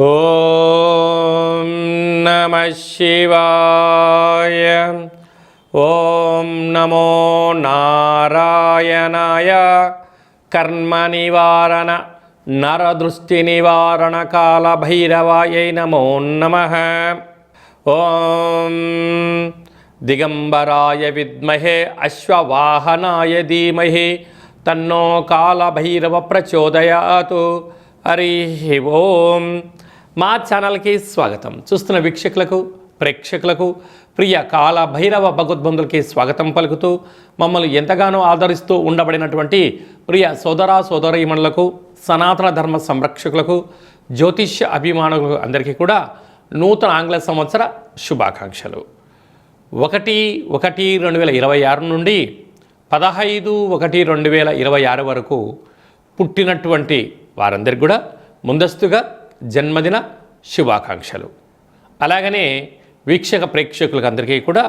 ఓం నమః శివాయ. ఓం నమో నారాయణాయ. కర్మ నివారణ నరదృష్టి నివారణ కాల భైరవాయై నమో నమః. ఓం దిగంబరాయ విద్మహే అశ్వవాహనాయ ధీమహి తన్నో కాల భైరవ ప్రచోదయాతు. హరి ఓం. మా ఛానల్కి స్వాగతం. చూస్తున్న వీక్షకులకు ప్రేక్షకులకు ప్రియ కాల భైరవ భగవద్బంధులకి స్వాగతం పలుకుతూ మమ్మల్ని ఎంతగానో ఆదరిస్తూ ఉండబడినటువంటి ప్రియ సోదర సోదరీమణులకు సనాతన ధర్మ సంరక్షకులకు జ్యోతిష్య అభిమానులకు అందరికీ కూడా నూతన ఆంగ్ల సంవత్సర శుభాకాంక్షలు. 1/1/2026 నుండి 15/1/2026 వరకు పుట్టినటువంటి వారందరికీ కూడా ముందస్తుగా జన్మదిన శుభాకాంక్షలు. అలాగనే వీక్షక ప్రేక్షకులకు అందరికీ కూడా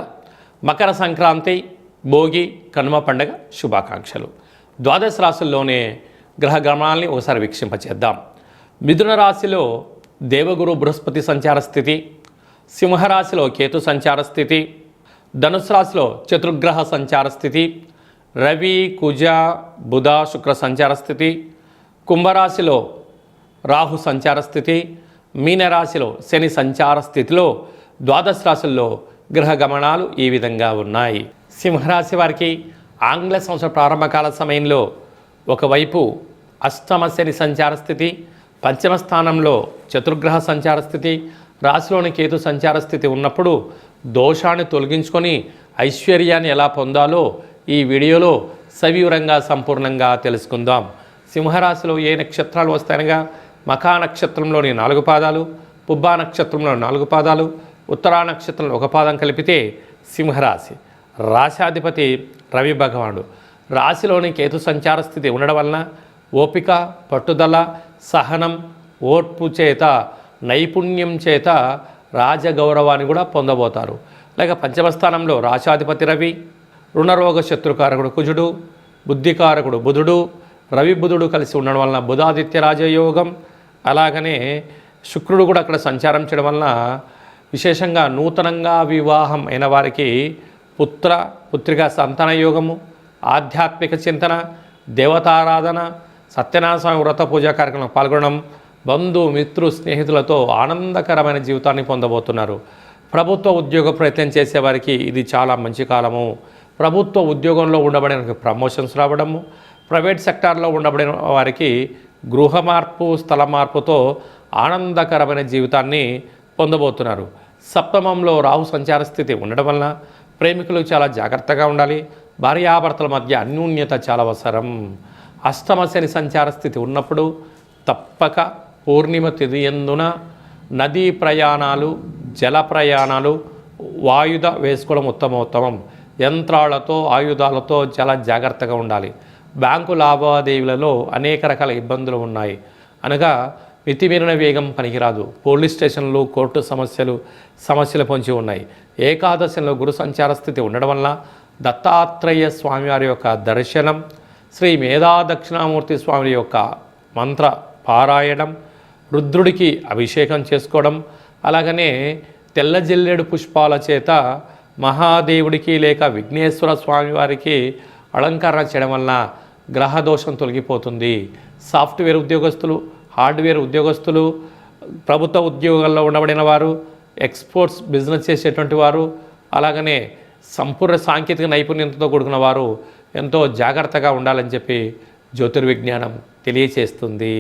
మకర సంక్రాంతి, భోగి, కనుమ పండగ శుభాకాంక్షలు. ద్వాదశ రాశుల్లోనే గ్రహ గమనాల్ని ఒకసారి వీక్షింపచేద్దాం. మిథున రాశిలో దేవగురు బృహస్పతి సంచార స్థితి, సింహరాశిలో కేతు సంచార స్థితి, ధనుసు రాశిలో చతుర్గ్రహ సంచార స్థితి, రవి, కుజ, బుధ, శుక్ర సంచార స్థితి, కుంభరాశిలో రాహు సంచార స్థితి, మీనరాశిలో శని సంచార స్థితిలో ద్వాదశ రాశుల్లో గ్రహ గమనాలు ఈ విధంగా ఉన్నాయి. సింహరాశి వారికి ఆంగ్ల సంవత్సర ప్రారంభకాల సమయంలో ఒకవైపు అష్టమ శని సంచార స్థితి, పంచమ స్థానంలో చతుర్గ్రహ సంచార స్థితి, రాశిలోని కేతు సంచార స్థితి ఉన్నప్పుడు దోషాన్ని తొలగించుకొని ఐశ్వర్యాన్ని ఎలా పొందాలో ఈ వీడియోలో సవివరంగా సంపూర్ణంగా తెలుసుకుందాం. సింహరాశిలో ఏ నక్షత్రాలు వస్తాయనగా మఖా నక్షత్రంలోని 4 పాదాలు, పుబ్బా నక్షత్రంలో 4 పాదాలు, ఉత్తరా నక్షత్రంలో 1 పాదం కలిపితే సింహరాశి. రాశాధిపతి రవి భగవానుడు. రాశిలోని కేతు సంచార స్థితి ఉండడం వలన ఓపిక, పట్టుదల, సహనం, ఓర్పు చేత, నైపుణ్యం చేత రాజగౌరవాన్ని కూడా పొందబోతారు. లేక పంచమ స్థానంలో రాశాధిపతి రవి, రుణరోగ శత్రుకారకుడు కుజుడు, బుద్ధికారకుడు బుధుడు, రవి బుధుడు కలిసి ఉండడం వలన బుధాదిత్య రాజయోగం. అలాగనే శుక్రుడు కూడా అక్కడ సంచారం చేయడం వలన విశేషంగా నూతనంగా వివాహం అయిన వారికి పుత్రికా సంతాన యోగము, ఆధ్యాత్మిక చింతన, దేవతారాధన, సత్యనారాయణ స్వామి వ్రత పూజా కార్యక్రమంలో పాల్గొనడం, బంధు మిత్రు స్నేహితులతో ఆనందకరమైన జీవితాన్ని పొందబోతున్నారు. ప్రభుత్వ ఉద్యోగ ప్రయత్నం చేసేవారికి ఇది చాలా మంచి కాలము. ప్రభుత్వ ఉద్యోగంలో ఉండబడిన ప్రమోషన్స్ రావడము, ప్రైవేట్ సెక్టార్లో ఉండబడిన వారికి గృహ మార్పు, స్థల మార్పుతో ఆనందకరమైన జీవితాన్ని పొందబోతున్నారు. సప్తమంలో రాహు సంచార స్థితి ఉండడం వలన ప్రేమికులు చాలా జాగ్రత్తగా ఉండాలి. భార్యాభర్తల మధ్య అన్యోన్యత చాలా అవసరం. అష్టమ శని సంచార స్థితి ఉన్నప్పుడు తప్పక పూర్ణిమ తిథి యందున నదీ ప్రయాణాలు, జల ప్రయాణాలు, వాయుధ వేసుకోవడం ఉత్తమోత్తమం. యంత్రాలతో, ఆయుధాలతో చాలా జాగ్రత్తగా ఉండాలి. బ్యాంకు లావాదేవీలలో అనేక రకాల ఇబ్బందులు ఉన్నాయి. అనగా మితిమీరిన వేగం పనికిరాదు. పోలీస్ స్టేషన్లు, కోర్టు సమస్యలు పొంచి ఉన్నాయి. ఏకాదశిలో గురు సంచార స్థితి ఉండడం వల్ల దత్తాత్రేయ స్వామివారి యొక్క దర్శనం, శ్రీ మేధా దక్షిణామూర్తి స్వామి యొక్క మంత్ర పారాయణం, రుద్రుడికి అభిషేకం చేసుకోవడం, అలాగనే తెల్ల జిల్లేడు పుష్పాల చేత మహాదేవుడికి లేక విఘ్నేశ్వర స్వామివారికి అలంకరణ చేయడం వలన గ్రహదోషం తొలగిపోతుంది. సాఫ్ట్వేర్ ఉద్యోగస్తులు, హార్డ్వేర్ ఉద్యోగస్తులు, ప్రభుత్వ ఉద్యోగాల్లో ఉండబడిన వారు, ఎక్స్పోర్ట్స్ బిజినెస్ చేసేటువంటి వారు, అలాగనే సంపూర్ణ సాంకేతిక నైపుణ్యంతో కూడుకున్న వారు ఎంతో జాగ్రత్తగా ఉండాలని చెప్పి జ్యోతిర్విజ్ఞానం తెలియచేస్తుంది.